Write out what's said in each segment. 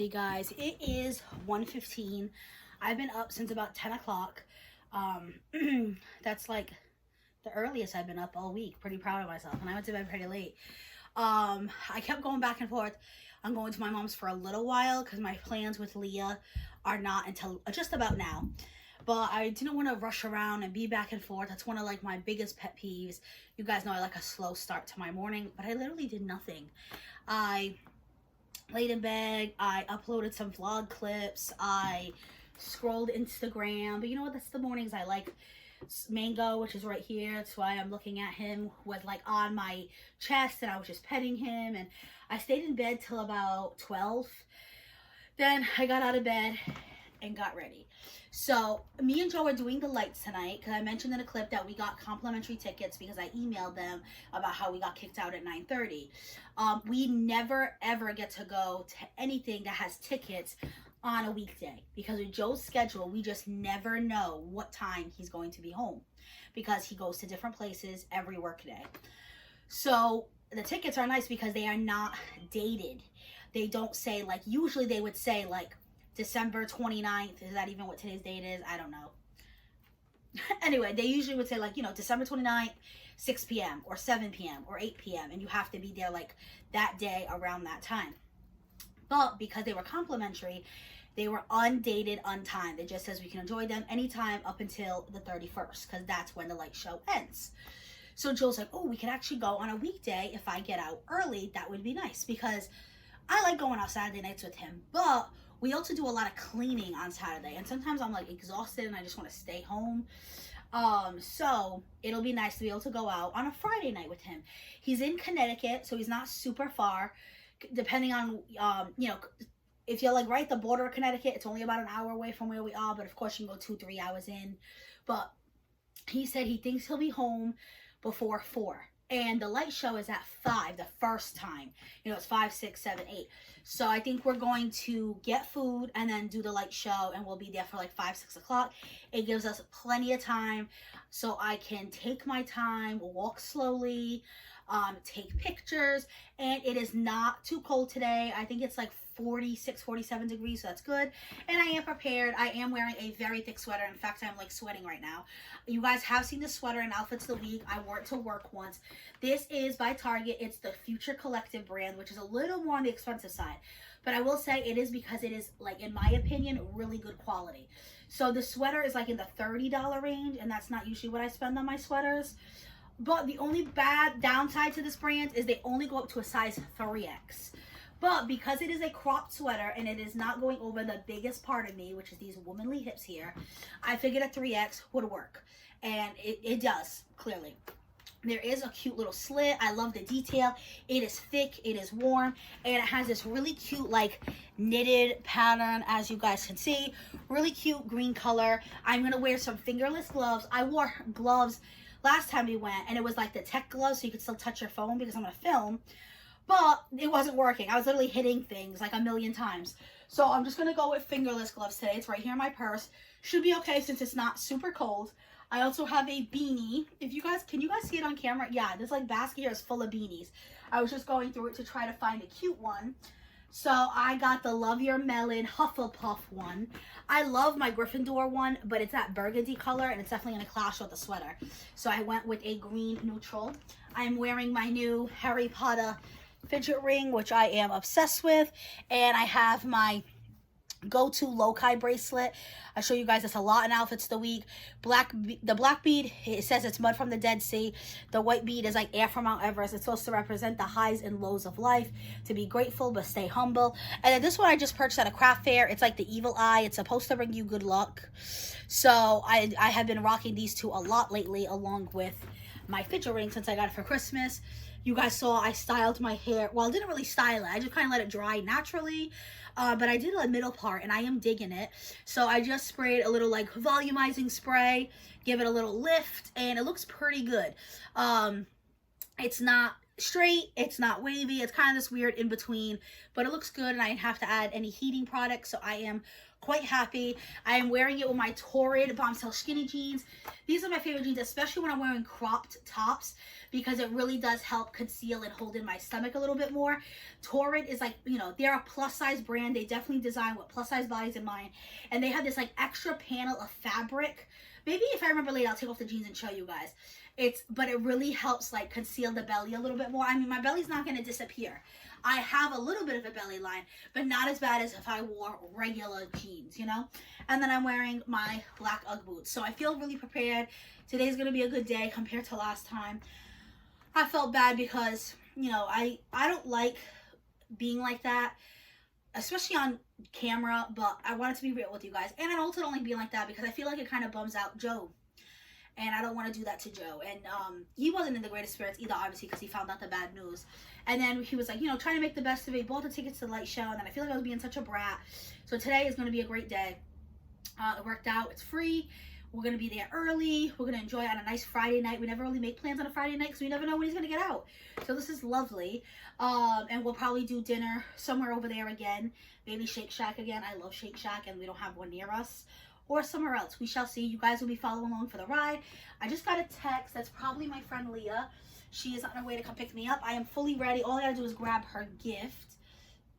Hey guys, it is 1:15. I've been up since about 10 o'clock. That's like the earliest I've been up all week. Pretty proud of myself. And I went to bed pretty late. I kept going back and forth. I'm going to my mom's for a little while because my plans with Leah are not until just about now. But I didn't want to rush around and be back and forth. That's one of like my biggest pet peeves. You guys know I like a slow start to my morning, but I literally did nothing. I laid in bed, I uploaded some vlog clips, I scrolled Instagram, but you know what, that's the mornings I like. Mango, which is right here, that's why I'm looking at him, was like on my chest and I was just petting him, and I stayed in bed till about 12. Then I got out of bed and got ready. So me and Joe are doing the lights tonight because I mentioned in a clip that we got complimentary tickets because I emailed them about how we got kicked out at 9:30. We never ever get to go to anything that has tickets on a weekday because with Joe's schedule, we just never know what time he's going to be home because he goes to different places every workday. So the tickets are nice because they are not dated. They don't say, like, usually they would say like December 29th. Is that even what today's date is? I don't know. Anyway, they usually would say, like, you know, December 29th, 6 p.m. or 7 p.m. or 8 p.m. And you have to be there like that day around that time. But because they were complimentary, they were undated, untimed. It just says we can enjoy them anytime up until the 31st because that's when the light show ends. So Joe's like, oh, we could actually go on a weekday if I get out early. That would be nice because I like going out Saturday nights with him. But we also do a lot of cleaning on Saturday, and sometimes I'm like exhausted and I just want to stay home. So it'll be nice to be able to go out on a Friday night with him. He's in Connecticut, so he's not super far. Depending on, you know, if you're like right at the border of Connecticut, it's only about an hour away from where we are. But of course, you can go 2-3 hours in. But he said he thinks he'll be home before 4. And the light show is at 5 the first time. You know, it's 5, 6, 7, 8. So I think we're going to get food and then do the light show, and we'll be there for like 5, 6 o'clock. It gives us plenty of time so I can take my time, walk slowly, take pictures, and it is not too cold today. I think it's like 46, 47 degrees, so that's good. And I am prepared. I am wearing a very thick sweater. In fact, I'm like sweating right now. You guys have seen this sweater in Outfits of the Week. I wore it to work once. This is by Target. It's the Future Collective brand, which is a little more on the expensive side. But I will say it is because it is, like, in my opinion, really good quality. So the sweater is like in the $30 range, and that's not usually what I spend on my sweaters. But the only bad downside to this brand is they only go up to a size 3X. But because it is a cropped sweater and it is not going over the biggest part of me, which is these womanly hips here, I figured a 3X would work. And it does, clearly. There is a cute little slit. I love the detail. It is thick, it is warm, and it has this really cute, like, knitted pattern, as you guys can see. Really cute green color. I'm going to wear some fingerless gloves. I wore gloves last time we went, and it was like the tech gloves, so you could still touch your phone because I'm going to film. But it wasn't working. I was literally hitting things like a million times. So I'm just going to go with fingerless gloves today. It's right here in my purse. Should be okay since it's not super cold. I also have a beanie. Can you guys see it on camera? Yeah, this like basket here is full of beanies. I was just going through it to try to find a cute one. So I got the Love Your Melon Hufflepuff one. I love my Gryffindor one, but it's that burgundy color and it's definitely going to clash with the sweater. So I went with a green neutral. I'm wearing my new Harry Potter fidget ring, which I am obsessed with, and I have my go-to loci bracelet. I show you guys this a lot in Outfits of the Week. The black bead, it says it's mud from the Dead Sea. The white bead is like air from Mount Everest. It's supposed to represent the highs and lows of life, to be grateful but stay humble. And then this one I just purchased at a craft fair. It's like the evil eye. It's supposed to bring you good luck. So I have been rocking these two a lot lately, along with my fidget ring since I got it for Christmas. You guys saw I styled my hair. Well, I didn't really style it. I just kind of let it dry naturally. But I did a middle part, and I am digging it. So I just sprayed a little, like, volumizing spray, give it a little lift, and it looks pretty good. It's not straight, it's not wavy, it's kind of this weird in between, but it looks good, and I didn't have to add any heating products, so I am quite happy. I am wearing it with my Torrid Bombshell skinny jeans. These are my favorite jeans, especially when I'm wearing cropped tops, because it really does help conceal and hold in my stomach a little bit more. Torrid is like, you know, they're a plus size brand. They definitely design with plus size bodies in mind. And they have this like extra panel of fabric. Maybe if I remember later, I'll take off the jeans and show you guys. But it really helps like conceal the belly a little bit more. I mean, my belly's not going to disappear. I have a little bit of a belly line, but not as bad as if I wore regular jeans, you know? And then I'm wearing my black Ugg boots. So I feel really prepared. Today's going to be a good day compared to last time. I felt bad because, you know, I don't like being like that, especially on camera, but I wanted to be real with you guys. And I also don't like being like that because I feel like it kind of bums out Joe. And I don't want to do that to Joe. And he wasn't in the greatest spirits either, obviously, because he found out the bad news. And then he was like, you know, trying to make the best of it. He bought the tickets to the light show. And then I feel like I was being such a brat. So today is going to be a great day. It worked out. It's free. We're going to be there early. We're going to enjoy it on a nice Friday night. We never really make plans on a Friday night because we never know when he's going to get out. So this is lovely. And we'll probably do dinner somewhere over there again. Maybe Shake Shack again. I love Shake Shack and we don't have one near us. Or somewhere else. We shall see. You guys will be following along for the ride. I just got a text. That's probably my friend Leah. She is on her way to come pick me up. I am fully ready. All I gotta do is grab her gift.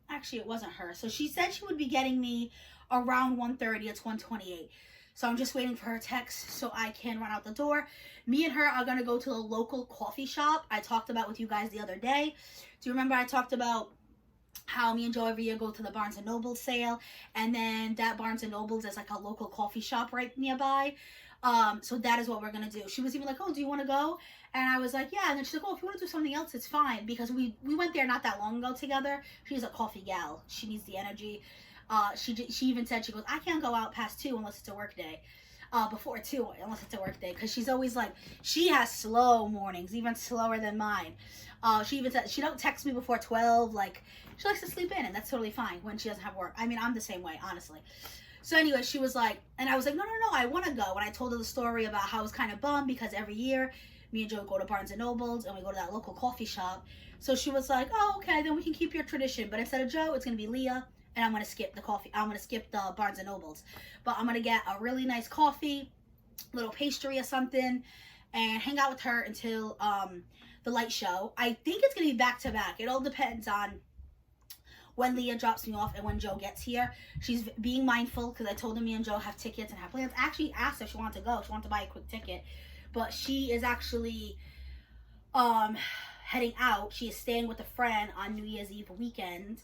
Actually, it wasn't her. So she said she would be getting me around 1:30. It's 1:28. So I'm just waiting for her text so I can run out the door. Me and her are gonna go to a local coffee shop I talked about with you guys the other day. Do you remember I talked about how me and Joe every year go to the Barnes & Noble sale, and then that Barnes & Noble's is like a local coffee shop right nearby. So that is what we're gonna do. She was even like, oh, do you want to go? And I was like, yeah. And then she's like, oh, if you want to do something else, it's fine, because we went there not that long ago together. She's a coffee gal. She needs the energy. She even said, she goes, I can't go out past 2 unless it's a work day. Before 2 unless it's a work day, because she's always like, she has slow mornings, even slower than mine. She even said she don't text me before 12. Like, she likes to sleep in, and that's totally fine when she doesn't have work. I mean, I'm the same way, honestly. So anyway, she was like, and I was like, no, I want to go. And I told her the story about how I was kind of bummed because every year me and Joe go to Barnes & Noble's and we go to that local coffee shop. So she was like, oh, okay, then we can keep your tradition. But instead of Joe, it's going to be Leah, and I'm going to skip the coffee. I'm going to skip the Barnes & Noble's. But I'm going to get a really nice coffee, little pastry or something, and hang out with her until the light show. I think it's going to be back to back. It all depends on when Leah drops me off and when Joe gets here. She's being mindful because I told her me and Joe have tickets and have plans. I actually asked her if she wanted to go. She wanted to buy a quick ticket. But she is actually heading out. She is staying with a friend on New Year's Eve weekend.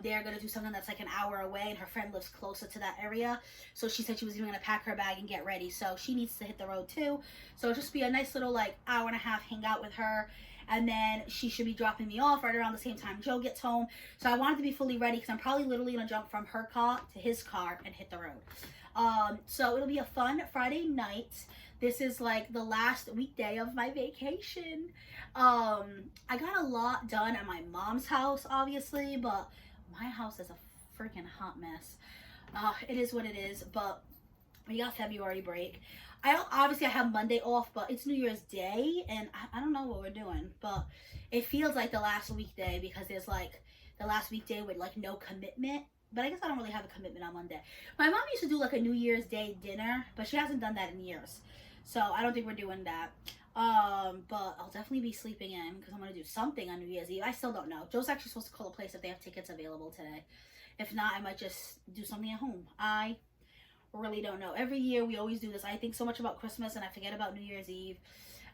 They're going to do something that's like an hour away, and her friend lives closer to that area. So she said she was even going to pack her bag and get ready. So she needs to hit the road too. So it'll just be a nice little like hour and a half hang out with her. And then she should be dropping me off right around the same time Joe gets home. So I wanted to be fully ready because I'm probably literally going to jump from her car to his car and hit the road. So it'll be a fun Friday night. This is like the last weekday of my vacation. I got a lot done at my mom's house, obviously, but my house is a freaking hot mess. It is what it is, but we got February break. Obviously I have Monday off, but it's New Year's Day, and I don't know what we're doing, but it feels like the last weekday because there's like the last weekday with like no commitment. But I guess I don't really have a commitment on Monday. My mom used to do like a New Year's Day dinner, but she hasn't done that in years. So I don't think we're doing that. But I'll definitely be sleeping in because I'm going to do something on New Year's Eve. I still don't know. Joe's actually supposed to call a place if they have tickets available today. If not, I might just do something at home. I really don't know. Every year we always do this. I think so much about Christmas and I forget about New Year's Eve.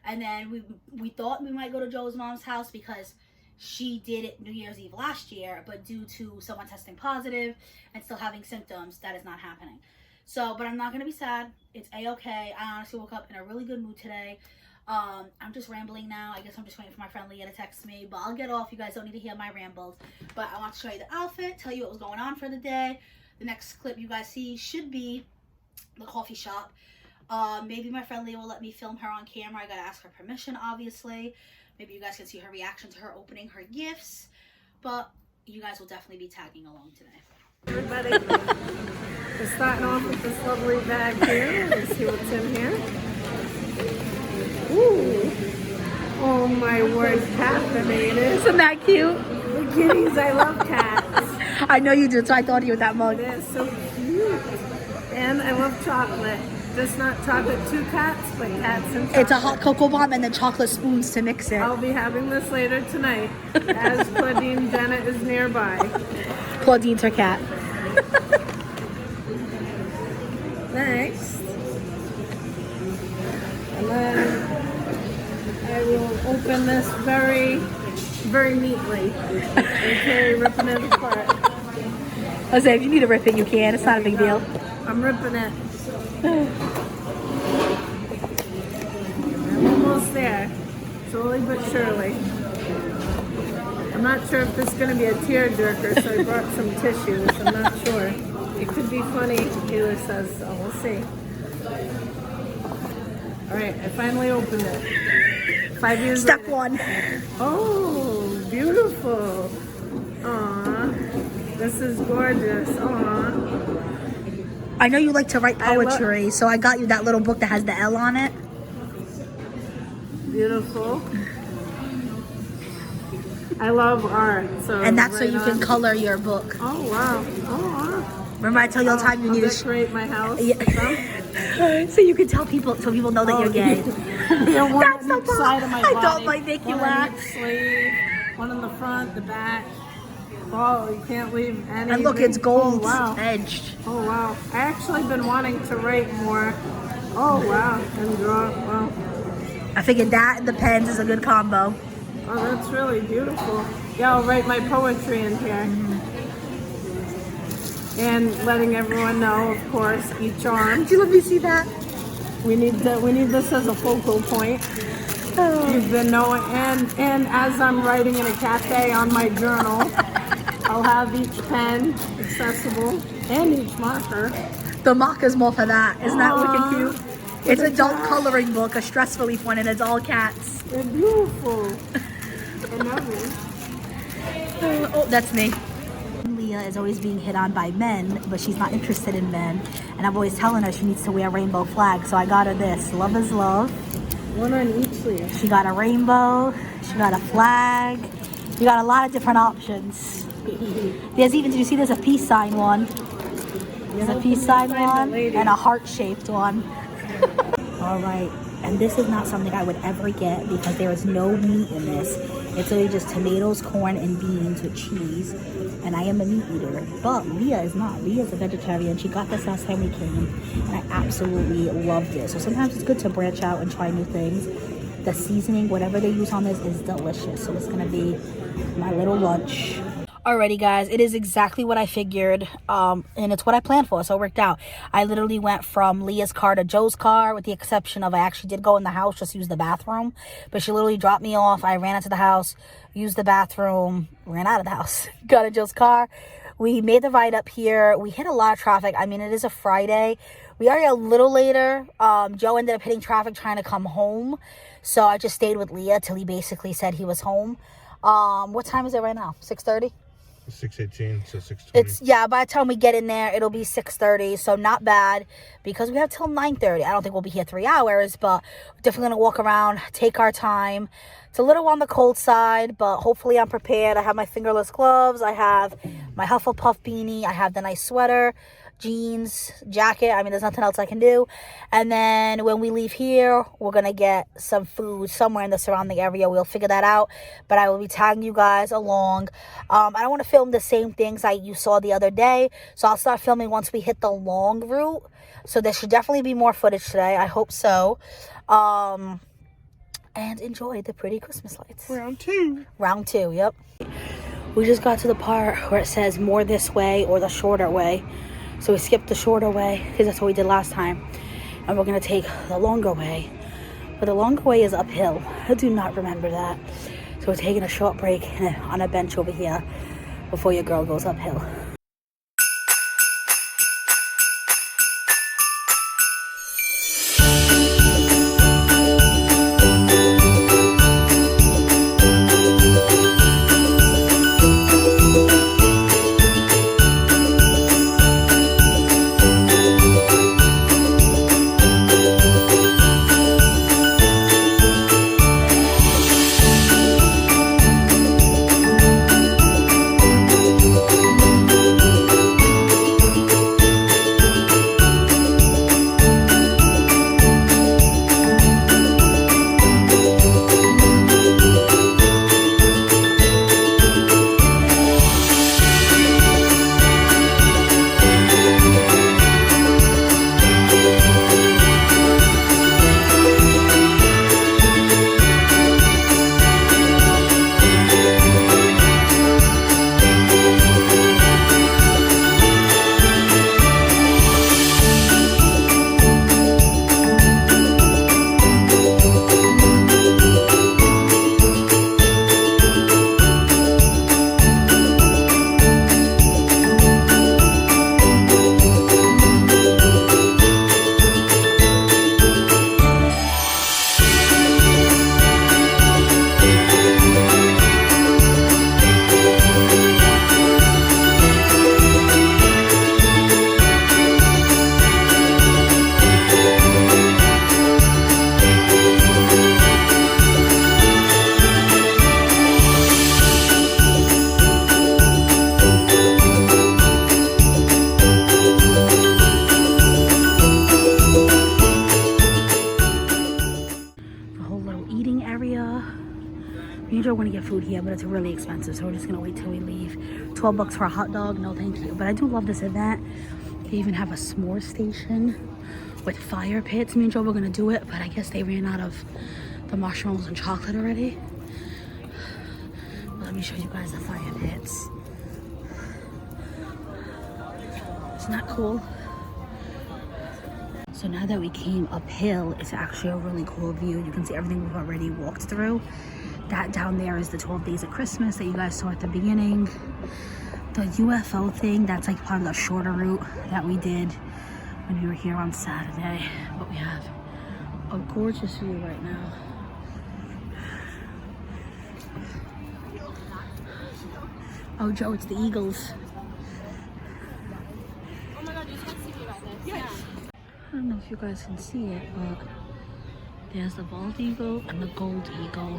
And then we thought we might go to Joe's mom's house because she did it New Year's Eve last year, but due to someone testing positive and still having symptoms, that is not happening. So, but I'm not going to be sad. It's a-okay. I honestly woke up in a really good mood today. I'm just rambling now. I guess I'm just waiting for my friend Leah to text me, but I'll get off. You guys don't need to hear my rambles. But I want to show you the outfit, tell you what was going on for the day. The next clip you guys see should be the coffee shop. Maybe my friend Leah will let me film her on camera. I got to ask her permission, obviously. Maybe you guys can see her reaction to her opening her gifts. But you guys will definitely be tagging along today. Everybody, we're starting off with this lovely bag here. Let's see what's in here. Ooh. Oh my word, caffeinated. Isn't that cute? The kitties, I love cats. I know you do, so I thought of you with that mug. They're so cute. cute. And I love chocolate. Just not chocolate to cats, but cats and chocolate. It's a hot cocoa bomb and then chocolate spoons to mix it. I'll be having this later tonight as Claudine Jenna is nearby. Claudine's her cat. Next. And then I will open this very, very neatly. Okay, ripping it apart. I say, if you need to rip it, you can. It's not a big deal. I'm ripping it. I'm almost there. Slowly but surely. I'm not sure if this is going to be a tearjerker, so I brought some tissues. I'm not sure. It could be funny, Taylor says, so we'll see. Alright, I finally opened it. 5 years Step later. 1. Oh, beautiful. Aww. This is gorgeous. Aww. I know you like to write poetry, so I got you that little book that has the L on it. Beautiful. I love art. And that's so you can color your book. Oh, wow. Oh, wow. Remember I tell you all the time you need to decorate my house. Yeah. So you can tell people, so people know that you're gay. One That's on so each fun. side of my I body. don't like make you One on laugh. each sleeve, one on the front, the back. Oh, you can't leave any. And look, it's gold Oh, wow. edged. Oh, wow. I actually been wanting to write more. Oh, wow. And draw. Wow. I figured that and the pens is a good combo. Oh, that's really beautiful. Yeah, I'll write my poetry in here. And letting everyone know, of course, each arm. Do you let me see that? We need this as a focal point. Oh. You've been knowing, and as I'm writing in a cafe on my journal, I'll have each pen accessible and each marker. The marker's more for that. Isn't that wicked Aww. cute? It's an adult coloring book, a stress relief one, and it's all cats. They're beautiful. I love it. Oh, that's me. Leah is always being hit on by men, but she's not interested in men. And I'm always telling her she needs to wear a rainbow flag. So I got her this. Love is love. One on each sleeve. She got a rainbow. She got a flag. You got a lot of different options. There's even, did you see there's a peace sign one? There's a peace sign one and a heart-shaped one. All right. And this is not something I would ever get because there is no meat in this. It's only just tomatoes, corn, and beans with cheese. And I am a meat eater. But Leah is not. Leah is a vegetarian. She got this last time we came. And I absolutely loved it. So sometimes it's good to branch out and try new things. The seasoning, whatever they use on this, is delicious. So it's going to be my little lunch. Alrighty guys, it is exactly what I figured, and it's what I planned for, so it worked out. I literally went from Leah's car to Joe's car, with the exception of I actually did go in the house, just use the bathroom, but she literally dropped me off. I ran into the house, used the bathroom, ran out of the house, got in Joe's car. We made the ride up here. We hit a lot of traffic. I mean, it is a Friday. We are here a little later. Joe ended up hitting traffic trying to come home, so I just stayed with Leah till he basically said he was home. What time is it right now? 6:30? 6:18, so 6:20. It's, yeah, by the time we get in there, it'll be 6:30, so not bad, because we have till 9:30. I don't think we'll be here 3 hours, but we're definitely going to walk around, take our time. It's a little on the cold side, but hopefully I'm prepared. I have my fingerless gloves, I have my Hufflepuff beanie, I have the nice sweater, jeans, jacket. I mean, there's nothing else I can do. And then when we leave here, we're gonna get some food somewhere in the surrounding area. We'll figure that out, but I will be tagging you guys along. I don't want to film the same things you saw the other day, so I'll start filming once we hit the long route. So there should definitely be more footage today. I hope so. And enjoy the pretty Christmas lights. Round two. Round two, yep. We just got to the part where it says more this way or the shorter way. So we skipped the shorter way because that's what we did last time. And we're going to take the longer way. But the longer way is uphill. I do not remember that. So we're taking a short break on a bench over here before your girl goes uphill. Joe want to get food here, but it's really expensive, so we're just gonna wait till we leave. $12 for a hot dog, no thank you. But I do love this event. They even have a s'more station with fire pits. Me and Joe were gonna do it, but I guess they ran out of the marshmallows and chocolate already. But let me show you guys the fire pits. Isn't that cool? So now that we came uphill, it's actually a really cool view. You can see everything we've already walked through. That down there is the 12 days of Christmas that you guys saw at the beginning. The UFO thing, that's like part of the shorter route that we did when we were here on Saturday. But we have a gorgeous view right now. Oh, Joe, it's the Eagles. Oh my God, you can see me right there. Yeah. I don't know if you guys can see it, but there's the bald eagle and the gold eagle.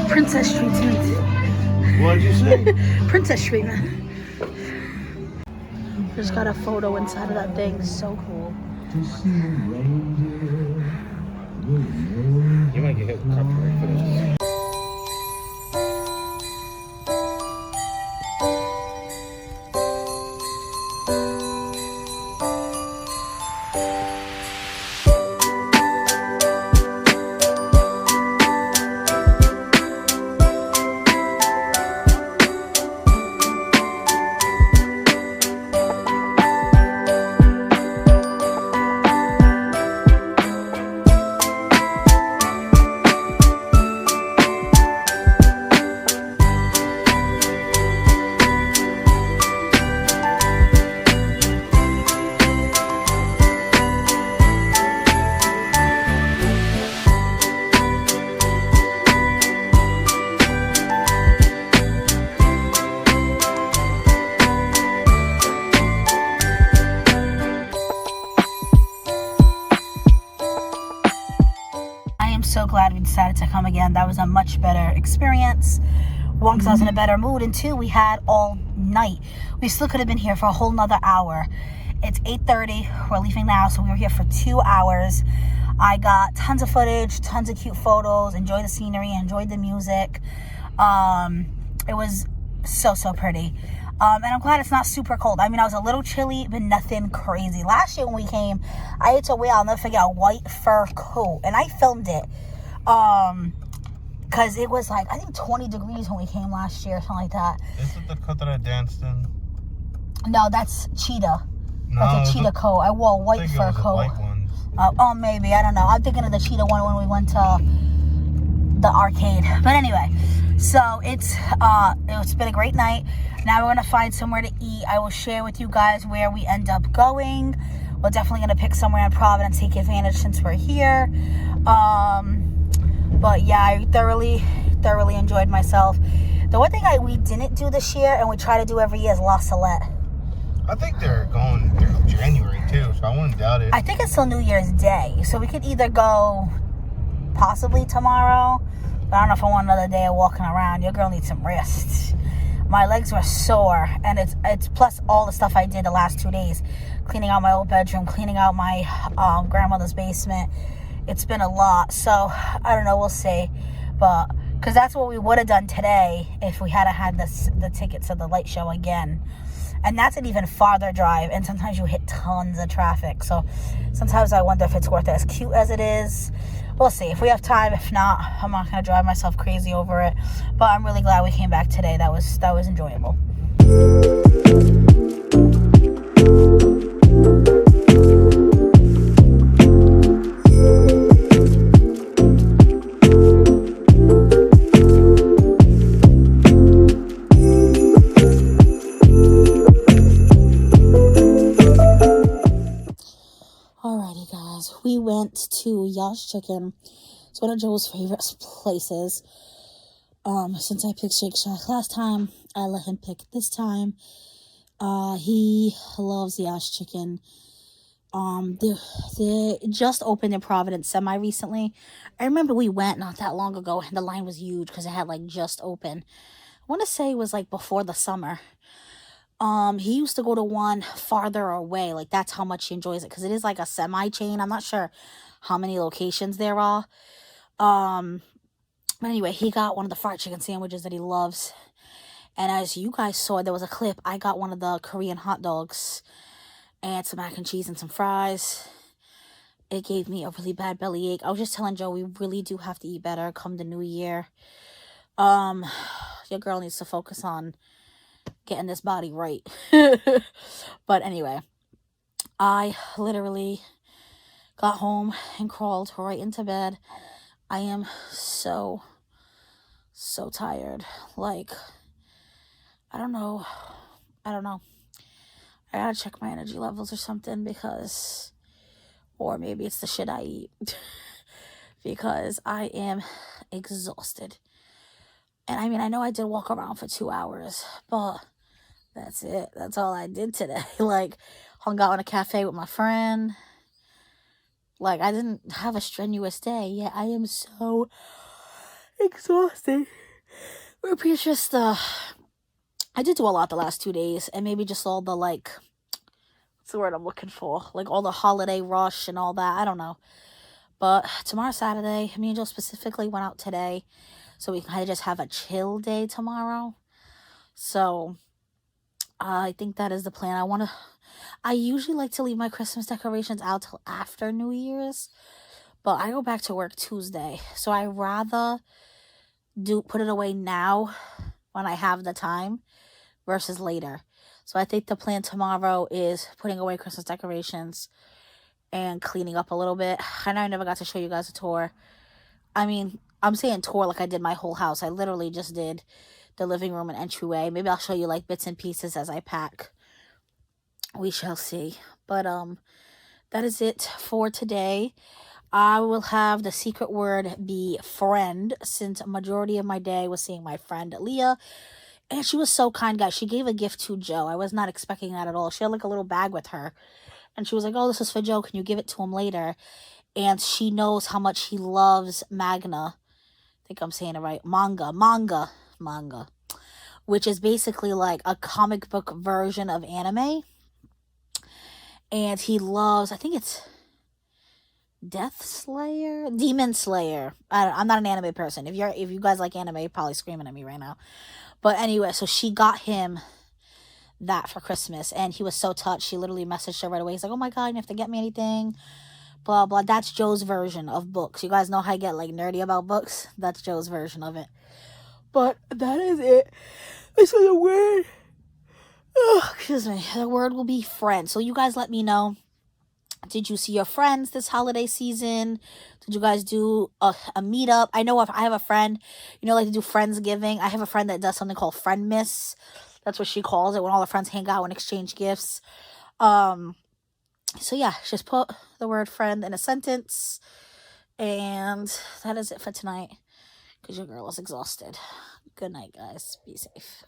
Princess treatment. What'd you say? Princess treatment. Just got a photo inside of that thing. So cool. You might get hit with copyright for this. So glad we decided to come again. That was a much better experience. One, because I was in a better mood, and two, we had all night. We still could have been here for a whole nother hour. It's 8:30. We're leaving now, so we were here for 2 hours. I got tons of footage, tons of cute photos, enjoyed the scenery, enjoyed the music. It was so pretty. And I'm glad it's not super cold. I mean, I was a little chilly, but nothing crazy. Last year when we came, I had to wear, I'll never forget, a white fur coat. And I filmed it. Because it was like, I think 20 degrees when we came last year, something like that. Is it the coat that I danced in? No, that's cheetah. No, that's a cheetah coat. I wore a white fur coat. White one. Oh, maybe. I don't know. I'm thinking of the cheetah one when we went to the arcade. But anyway, so it's been a great night. Now we're going to find somewhere to eat. I will share with you guys where we end up going. We're definitely going to pick somewhere in Providence, take advantage since we're here. But yeah, I thoroughly enjoyed myself. The one thing we didn't do this year, and we try to do every year, is La Salette. I think they're going through January too, so I wouldn't doubt it. I think it's till New Year's Day, so we could either go possibly tomorrow, but I don't know if I want another day of walking around. Your girl needs some rest. My legs were sore, and it's plus all the stuff I did the last 2 days, cleaning out my old bedroom, cleaning out my grandmother's basement. It's been a lot, so I don't know, we'll see. But because that's what we would have done today if we had the tickets to the light show again. And that's an even farther drive, and sometimes you hit tons of traffic. So sometimes I wonder if it's worth it. As cute as it is, we'll see. If we have time, if not, I'm not going to drive myself crazy over it. But I'm really glad we came back today. That was enjoyable. Alrighty guys, we went to Ya's Chicken. It's one of Joe's favorite places. Since I picked Shake Shack last time, I let him pick this time. He loves Ya's Chicken. They just opened in Providence semi-recently. I remember we went not that long ago, and the line was huge because it had like just opened. want to say it was like before the summer. He used to go to one farther away. Like, that's how much he enjoys it, because it is like a semi-chain. I'm not sure how many locations there are. But anyway, he got one of the fried chicken sandwiches that he loves. And as you guys saw, there was a clip. I got one of the Korean hot dogs and some mac and cheese and some fries. It gave me a really bad bellyache. I was just telling Joe, we really do have to eat better come the new year. Your girl needs to focus on getting this body right. But anyway, I literally got home and crawled right into bed. I am so tired. Like, I don't know. I gotta check my energy levels or something, because, or maybe it's the shit I eat, because I am exhausted. And I mean, I know I did walk around for 2 hours, but that's it. That's all I did today. Like, hung out in a cafe with my friend. Like, I didn't have a strenuous day. Yeah, I am so exhausted. Maybe it's just, I did do a lot the last 2 days, and maybe just all the, like, what's the word I'm looking for? Like, all the holiday rush and all that. I don't know. But tomorrow's Saturday. Me and Joe specifically went out today, so we can kind of just have a chill day tomorrow. So I think that is the plan. I usually like to leave my Christmas decorations out till after New Year's, but I go back to work Tuesday, so I rather put it away now when I have the time versus later. So I think the plan tomorrow is putting away Christmas decorations and cleaning up a little bit. I know I never got to show you guys a tour. I mean, I'm saying tour like I did my whole house. I literally just did the living room and entryway. Maybe I'll show you like bits and pieces as I pack. We shall see. But that is it for today. I will have the secret word be friend, since a majority of my day was seeing my friend Leah. And she was so kind, guys. She gave a gift to Joe. I was not expecting that at all. She had like a little bag with her. And she was like, oh, this is for Joe. Can you give it to him later? And she knows how much he loves manga. I think I'm saying it right. Manga. Which is basically like a comic book version of anime. And he loves, I think it's Demon Slayer. I'm not an anime person. If you guys like anime, you're probably screaming at me right now. But anyway, so she got him that for Christmas, and he was so touched. She literally messaged her right away. He's like, oh my god, you have to get me anything, blah blah. That's Joe's version of books. You guys know how I get like nerdy about books? That's Joe's version of it. But that is it. This is a word. Excuse me. The word will be friend. So you guys let me know. Did you see your friends this holiday season? Did you guys do a meetup? I know if I have a friend, like to do Friendsgiving. I have a friend that does something called Friend Miss. That's what she calls it, when all the friends hang out and exchange gifts. So yeah, just put the word friend in a sentence. And that is it for tonight, because your girl is exhausted. Good night, guys. Be safe.